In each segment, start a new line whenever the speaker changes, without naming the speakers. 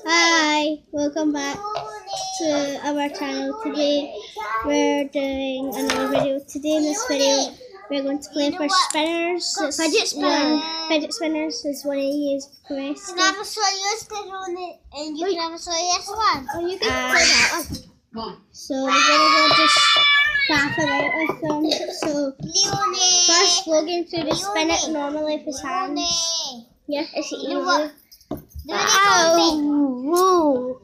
Hi, welcome back to our channel. Today we're doing another video. Today in this video we're going to play for spinners.
Fidget spinners.
Fidget spinners is one of these requests.
You can have a serious spinner on it, and you can have a serious one.
Oh, you can play that one. So we're gonna go just faff about with them. So first Logan to just spin it normally with his hands. Yeah, it's easy.
Ow!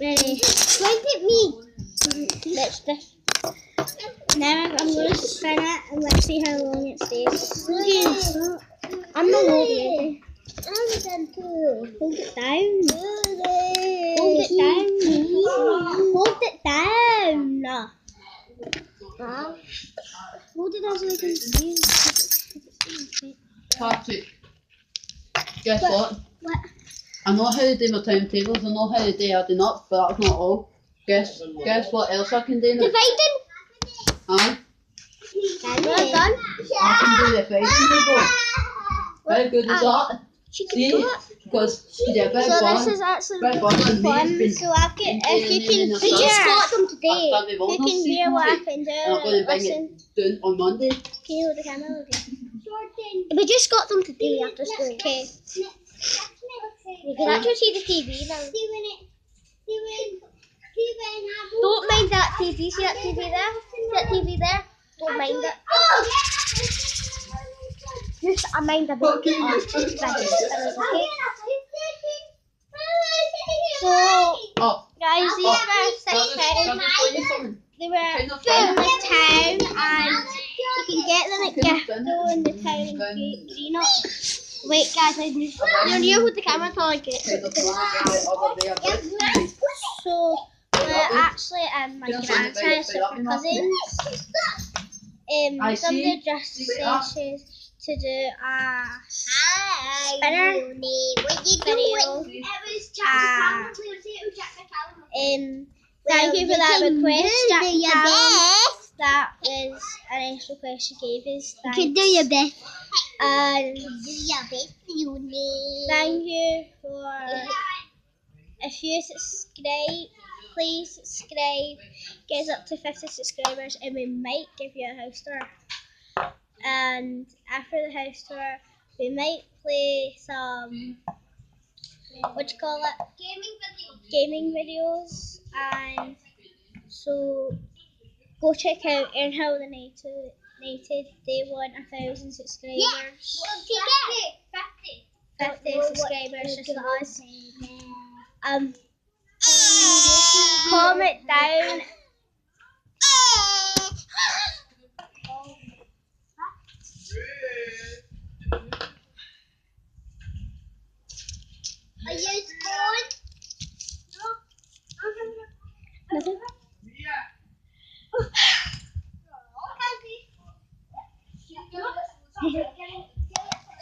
Ready?
Point at me.
Let's just. Now I'm going to spin it and let's see how long it stays. I'm not ready.
I'm done too.
Hold it down. Hold it down. Hold it down. Hold it as I can see.
Patrick, guess what?
What?
I know how to do my timetables, I know how to do adding up, but that's not all. Guess what else I can do now?
Dividing.
Aye?
Well done.
I can do the fighting table. How good is that? See? Because you did a bit of
So
fun.
this is actually
Bit of fun and
fun.
me's
So I've got, if you can,
been
we just got them today.
I've done the
You can
wellness
hear what
season,
happened
and I'm going to
there.
bring
Listen,
it down on Monday.
can you hold the camera again? We just got them today after school. Okay. You can actually see the TV now. Don't mind that TV. See that TV there? See that TV there? Don't mind it. Just I mind a bit of spinners, okay? So,
Oh,
guys, these were
shall I
£6.
just show you something?
They were in the town, and you can get them at Gifto in the town in Greenock. Wait, guys, you're near with the camera until I get it. So, we're actually my grand's house with my cousins. Somebody just says to do a spinner video. Thank you for that request, Jack Callum. That was a nice request you gave us.
You can do your best.
And
Do your best, Uni.
thank you for, if you subscribe, please subscribe, get us up to 50 subscribers and we might give you a house tour. And after the house tour, we might play some, what do you call it? Gaming videos. And so go check out Earnhill the United. They want 1,000 subscribers. 50 subscribers just like us. Comment down.
Are you scored?
Nothing.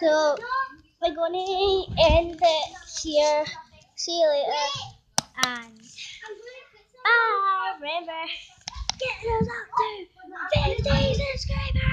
So we're going to end it here. See you later. And bye. Remember, get us up to 50 subscribers.